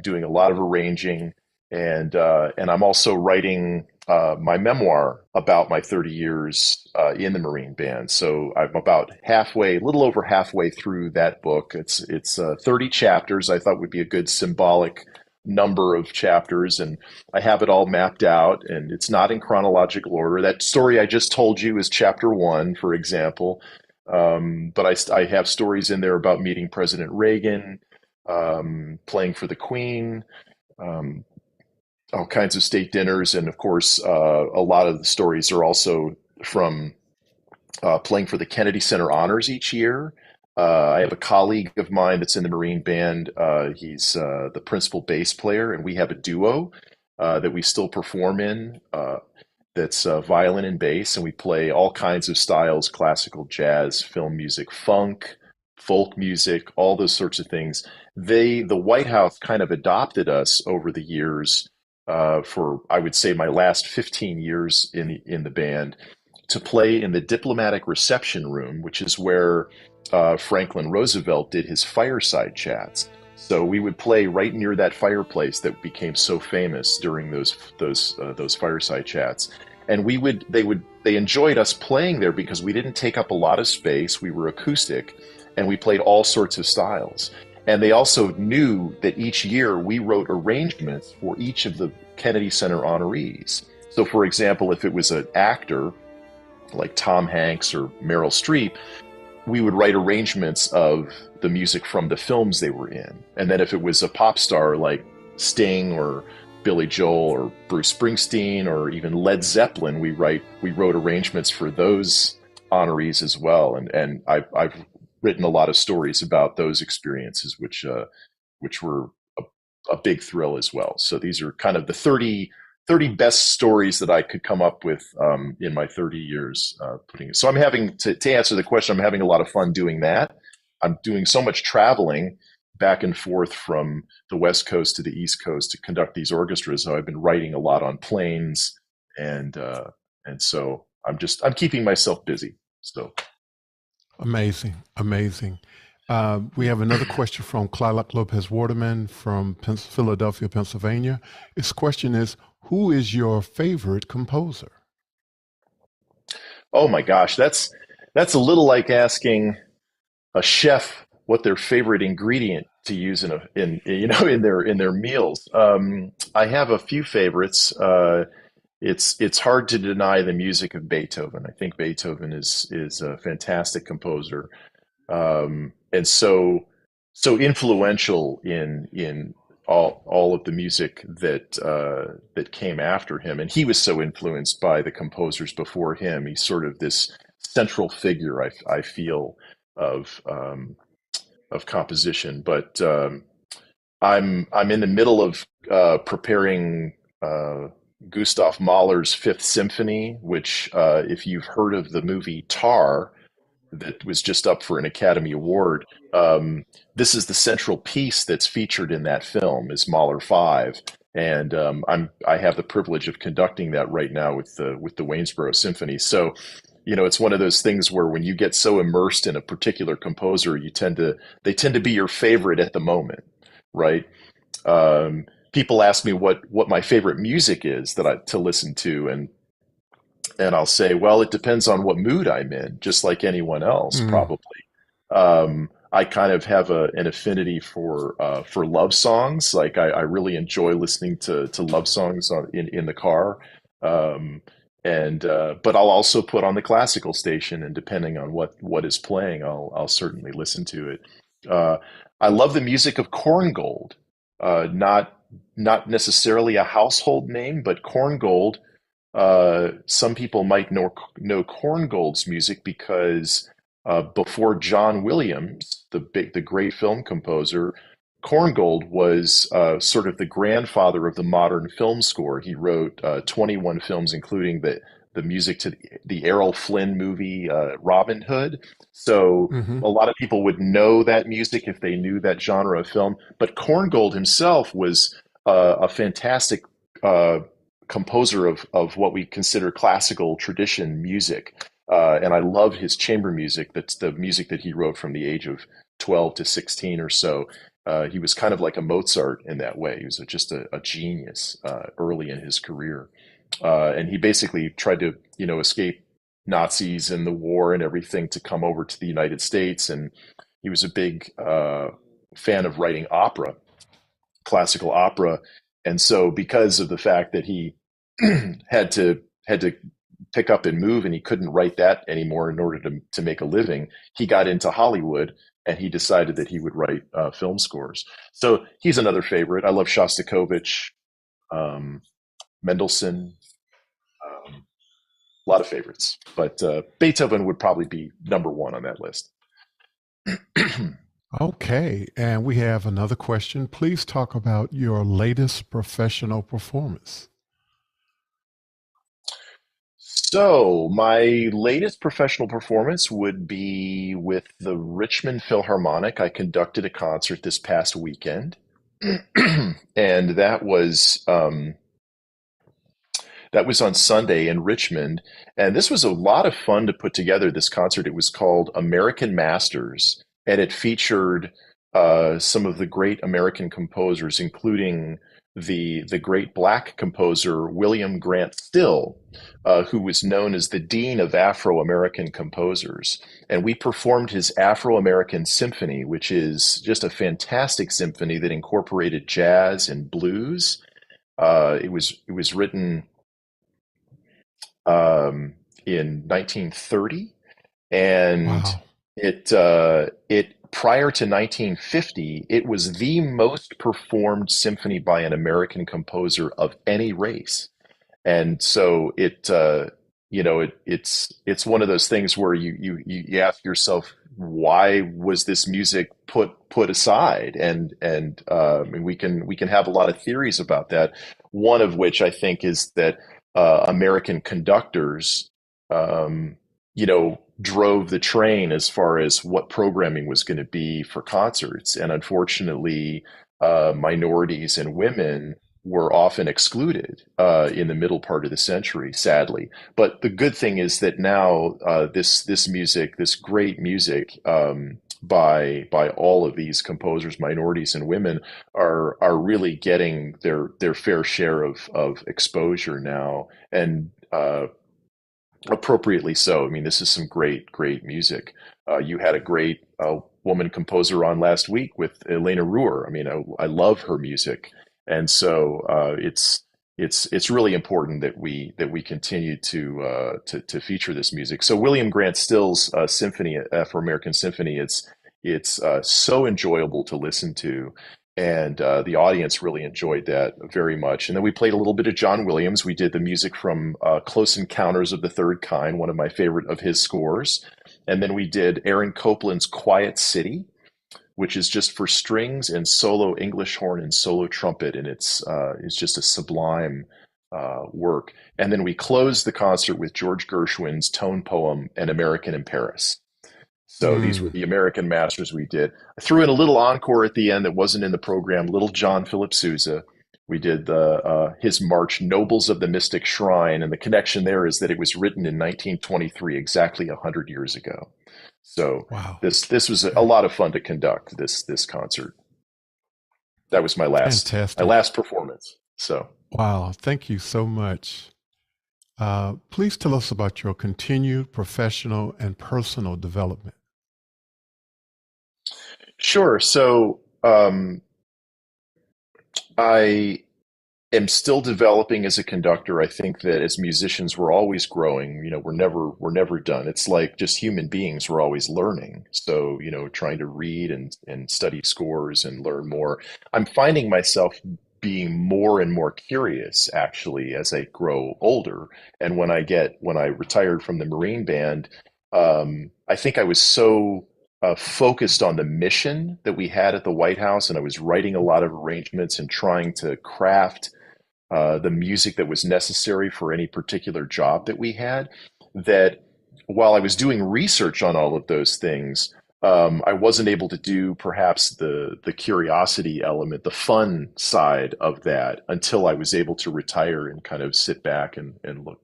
doing a lot of arranging, and I'm also writing my memoir about my 30 years in the Marine Band. So I'm about halfway, a little over halfway through that book. It's 30 chapters. I thought would be a good symbolic number of chapters, and I have it all mapped out, and it's not in chronological order. That story I just told you is chapter one, for example. But I have stories in there about meeting President Reagan, playing for the Queen, um, all kinds of state dinners, and of course, a lot of the stories are also from playing for the Kennedy Center Honors each year. I have a colleague of mine that's in the Marine Band. He's the principal bass player, and we have a duo that we still perform in. That's violin and bass, and we play all kinds of styles: classical, jazz, film music, funk. folk music, all those sorts of things. The White House kind of adopted us over the years for, I would say, my last 15 years in the band to play in the diplomatic reception room, which is where Franklin Roosevelt did his fireside chats. So we would play right near that fireplace that became so famous during those fireside chats. And they enjoyed us playing there because we didn't take up a lot of space. We were acoustic, and we played all sorts of styles. And they also knew that each year we wrote arrangements for each of the Kennedy Center honorees. So, for example, if it was an actor like Tom Hanks or Meryl Streep, we would write arrangements of the music from the films they were in. And then if it was a pop star like Sting or Billy Joel or Bruce Springsteen or even Led Zeppelin, we wrote arrangements for those honorees as well. And I've written a lot of stories about those experiences, which were a big thrill as well. So these are kind of the 30 best stories that I could come up with in my 30 years putting it. So I'm having to answer the question, I'm having a lot of fun doing that. I'm doing so much traveling back and forth from the West Coast to the East Coast to conduct these orchestras. So I've been writing a lot on planes, and so I'm keeping myself busy. So Amazing, amazing. We have another question from Clark Lopez Waterman from Philadelphia, Pennsylvania. His question is, who is your favorite composer? oh my gosh, that's a little like asking a chef what their favorite ingredient to use in their meals. I have a few favorites. It's hard to deny the music of Beethoven. I think Beethoven is a fantastic composer, and so influential in all of the music that came after him. And he was so influenced by the composers before him. He's sort of this central figure, I feel, of composition. But I'm in the middle of preparing Gustav Mahler's Fifth Symphony, which, if you've heard of the movie Tar, that was just up for an Academy Award, this is the central piece that's featured in that film, is Mahler 5. And I have the privilege of conducting that right now with the Waynesboro Symphony. So, it's one of those things where when you get so immersed in a particular composer, they tend to be your favorite at the moment, right? People ask me what my favorite music is to listen to, and I'll say, well, it depends on what mood I'm in, just like anyone else, Mm, probably. I kind of have an affinity for love songs. Like I really enjoy listening to love songs in the car. Um, and but I'll also put on the classical station, and depending on what is playing, I'll certainly listen to it. Uh, I love the music of Korngold. Not necessarily a household name, but Korngold. Some people might know Korngold's music because before John Williams, the great film composer, Korngold was sort of the grandfather of the modern film score. He wrote 21 films, including the music to the Errol Flynn movie Robin Hood. So hmm a lot of people would know that music if they knew that genre of film. But Korngold himself was a fantastic composer of what we consider classical tradition music. And I love his chamber music. That's the music that he wrote from the age of 12 to 16 or so. He was kind of like a Mozart in that way. He was just a genius early in his career. And he basically tried to, escape Nazis and the war and everything to come over to the United States. And he was a big fan of writing opera, classical opera. And so because of the fact that he had to pick up and move, and he couldn't write that anymore in order to make a living, he got into Hollywood, and he decided that he would write film scores. So he's another favorite. I love Shostakovich, um, Mendelssohn, a lot of favorites, but Beethoven would probably be number one on that list. Okay, and we have another question. Please talk about your latest professional performance. So, my latest professional performance would be with the Richmond Philharmonic. I conducted a concert this past weekend, and that was on Sunday in Richmond. And this was a lot of fun to put together this concert. It was called American Masters, and it featured some of the great American composers, including the great black composer William Grant Still, who was known as the Dean of Afro-American composers. And we performed his Afro-American Symphony, which is just a fantastic symphony that incorporated jazz and blues. It was written in 1930, and Wow. it prior to 1950, it was the most performed symphony by an American composer of any race. And so it's one of those things where you ask yourself, why was this music put aside? And we can have a lot of theories about that. One of which I think is that American conductors, drove the train as far as what programming was going to be for concerts, and unfortunately, minorities and women were often excluded in the middle part of the century, sadly. But the good thing is that now this music, this great music by all of these composers, minorities and women, are really getting their fair share of exposure now, and appropriately so. I mean, this is some great music. You had a great woman composer on last week with Elena Ruhr. I mean, I love her music, and so it's really important that we continue to feature this music. So William Grant Still's symphony, Afro American Symphony, it's so enjoyable to listen to. And the audience really enjoyed that very much. And then we played a little bit of John Williams. We did the music from Close Encounters of the Third Kind, one of my favorite of his scores. And then we did Aaron Copland's Quiet City, which is just for strings and solo English horn and solo trumpet. And it's just a sublime work. And then we closed the concert with George Gershwin's tone poem, An American in Paris. So these were Mm. the American Masters we did. I threw in a little encore at the end that wasn't in the program, little John Philip Sousa. We did his march, Nobles of the Mystic Shrine, and the connection there is that it was written in 1923, exactly 100 years ago. So Wow. this was a Okay. lot of fun to conduct this concert. That was my Fantastic. last performance. So. Wow. Thank you so much. Please tell us about your continued professional and personal development. Sure. So I am still developing as a conductor. I think that as musicians, we're always growing. We're never done. It's like just human beings. We're always learning. So, trying to read and study scores and learn more. I'm finding myself being more and more curious actually as I grow older. And when I retired from the Marine Band, I think I was so focused on the mission that we had at the White House, and I was writing a lot of arrangements and trying to craft the music that was necessary for any particular job that we had, that while I was doing research on all of those things, I wasn't able to do perhaps the curiosity element, the fun side of that, until I was able to retire and kind of sit back and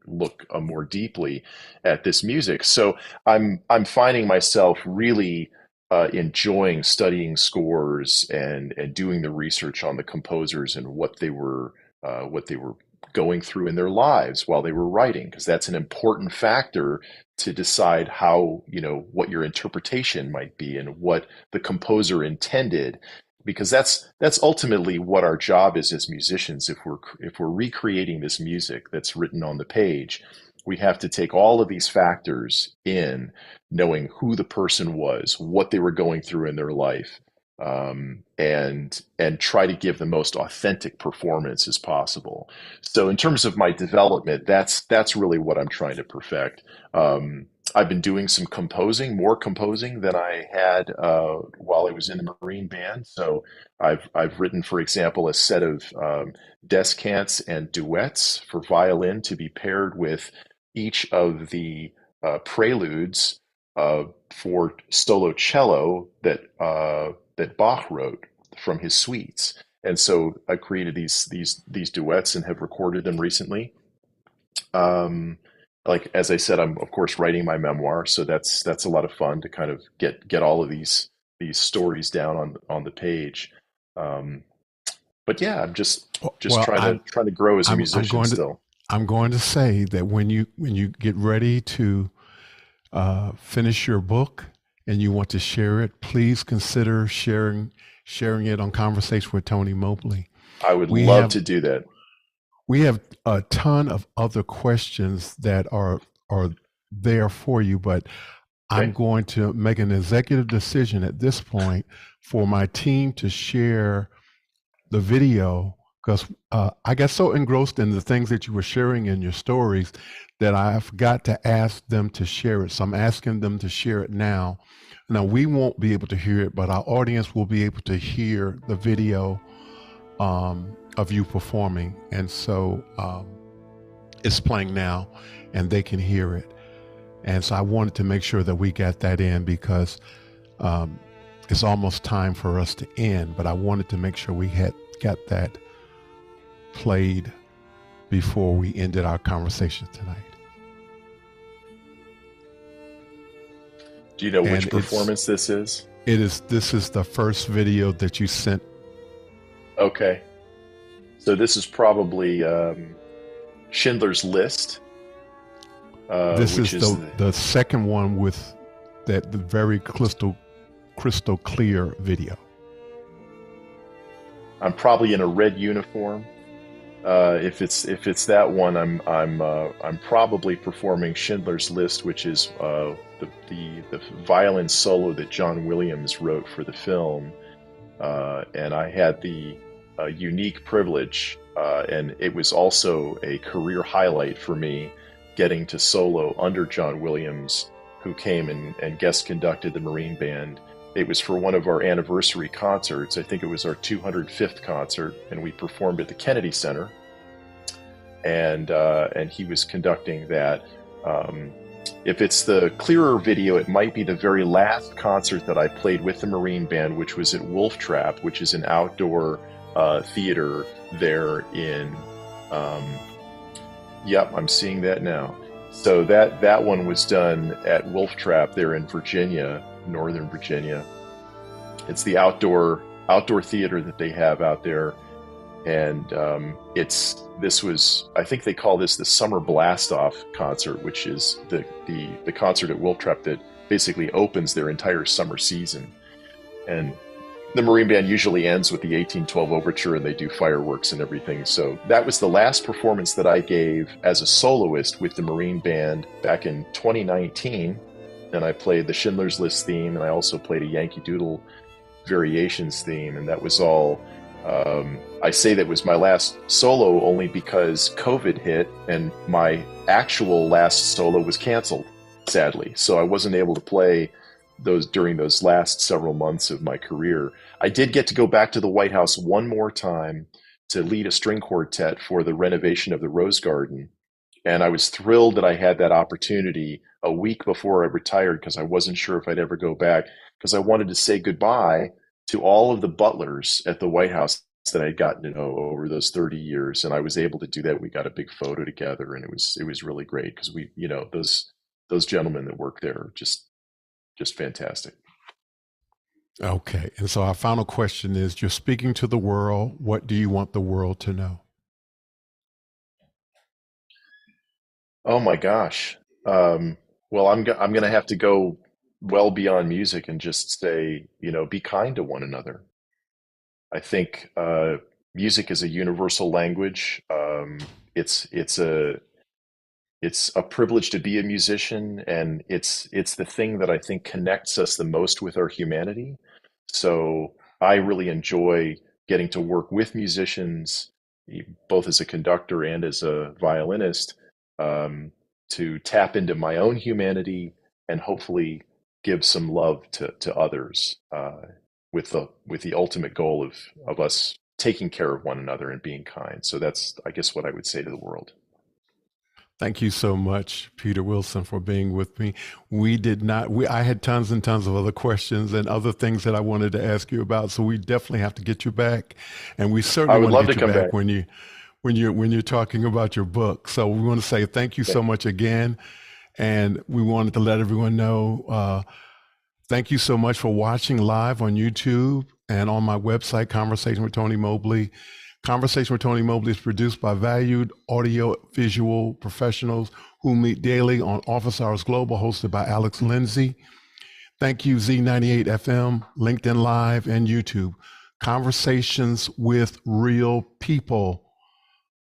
look more deeply at this music. So I'm finding myself really enjoying studying scores and doing the research on the composers and what they were going through in their lives while they were writing, because that's an important factor to decide how, what your interpretation might be and what the composer intended, because that's ultimately what our job is as musicians. If we're recreating this music that's written on the page, we have to take all of these factors in, knowing who the person was, what they were going through in their life, and try to give the most authentic performance as possible. So in terms of my development, that's really what I'm trying to perfect. I've been doing some composing, more composing than I had while I was in the Marine Band. So I've written, for example, a set of descants and duets for violin to be paired with each of the preludes for solo cello that Bach wrote from his suites. And so I created these duets and have recorded them recently. Um, like as I said, I'm of course writing my memoir, so that's a lot of fun to kind of get all of these stories down on the page. Um, but yeah, I'm just Well, trying to grow as a I'm musician going to still. I'm going to say that when you get ready to finish your book and you want to share it, please consider sharing it on Conversation with Tony Mobley. I would We love have to do that. we have a ton of other questions that are there for you, but I'm Okay. going to make an executive decision at this point for my team to share the video because I got so engrossed in the things that you were sharing in your stories that I forgot to ask them to share it. So I'm asking them to share it now. Now, we won't be able to hear it, but our audience will be able to hear the video of you performing. And so it's playing now and they can hear it. And so I wanted to make sure that we got that in because um, it's almost time for us to end, but I wanted to make sure we had got that played before we ended our conversation tonight. Do you know And which performance this is? this is the first video that you sent. Okay. So this is probably Schindler's List, This which is is the second one with the very crystal clear video. I'm probably in a red uniform. If it's that one, I'm probably performing Schindler's List, which is the violin solo that John Williams wrote for the film, and I had the unique privilege, and it was also a career highlight for me, getting to solo under John Williams, who came and guest conducted the Marine Band. It was for one of our anniversary concerts. I think it was our 205th concert, and we performed at the Kennedy Center. And he was conducting that. If it's the clearer video, it might be the very last concert that I played with the Marine Band, which was at Wolf Trap, which is an outdoor theater there in. Yep, I'm seeing that now. So that one was done at Wolf Trap there in Virginia, Northern Virginia. It's the outdoor theater that they have out there, and this was, I think they call this the Summer Blast Off concert, which is the concert at Wolf Trap that basically opens their entire summer season. And the Marine Band usually ends with the 1812 Overture, and they do fireworks and everything. So that was the last performance that I gave as a soloist with the Marine Band back in 2019. And I played the Schindler's List theme, and I also played a Yankee Doodle Variations theme, and that was all. I say that was my last solo only because COVID hit, and my actual last solo was canceled, sadly. So I wasn't able to play those during those last several months of my career. I did get to go back to the White House one more time to lead a string quartet for the renovation of the Rose Garden. And I was thrilled that I had that opportunity a week before I retired, because I wasn't sure if I'd ever go back, because I wanted to say goodbye to all of the butlers at the White House that I'd gotten to know over those 30 years. And I was able to do that. We got a big photo together, and it was really great because we, those gentlemen that work there are just fantastic. Okay. And so our final question is, you're speaking to the world. What do you want the world to know? Oh my gosh. Well, I'm going to have to go well beyond music and just say, be kind to one another. I think music is a universal language. It's it's a it's a privilege to be a musician, and it's the thing that I think connects us the most with our humanity. So I really enjoy getting to work with musicians, both as a conductor and as a violinist, um, to tap into my own humanity and hopefully give some love to others, with the ultimate goal of us taking care of one another and being kind. So that's, I guess, what I would say to the world. Thank you so much, Peter Wilson, for being with me. I had tons and tons of other questions and other things that I wanted to ask you about. So we definitely have to get you back. And we I certainly would want to love to get you come back back. when you're talking about your book. So we want to say thank you Okay. so much again. And we wanted to let everyone know, thank you so much for watching live on YouTube and on my website, Conversation with Tony Mobley. Conversation with Tony Mobley is produced by valued audio-visual professionals who meet daily on Office Hours Global, hosted by Alex Lindsay. Thank you, Z98 FM, LinkedIn Live, and YouTube. Conversations with real people.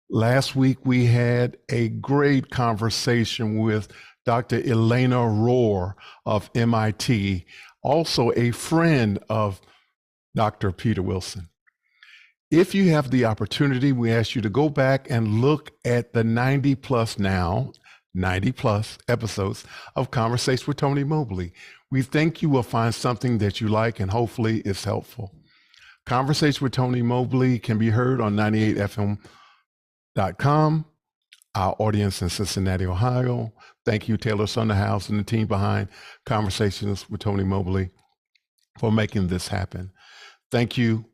Last week, we had a great conversation with Dr. Elena Rohr of MIT, also a friend of Dr. Peter Wilson. If you have the opportunity, we ask you to go back and look at the 90 plus episodes of Conversation with Tony Mobley. We think you will find something that you like and hopefully it's helpful. Conversation with Tony Mobley can be heard on 98fm.com. Our audience in Cincinnati, Ohio. Thank you, Taylor Sonderhouse and the team behind Conversations with Tony Mobley for making this happen. Thank you,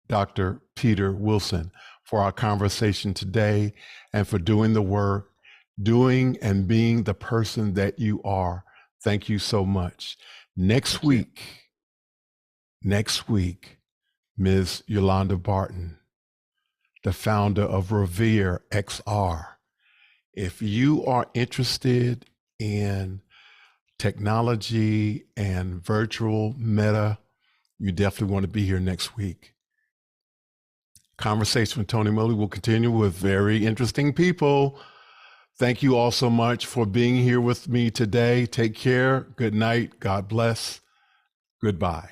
Dr. Peter Wilson, for our conversation today and for doing the work, doing and being the person that you are. Thank you so much. Next week, Ms. Yolanda Barton, the founder of Revere XR. If you are interested in technology and virtual meta, you definitely want to be here next week. Conversation with Tony Mobley will continue with very interesting people. Thank you all so much for being here with me today. Take care. Good night. God bless. Goodbye.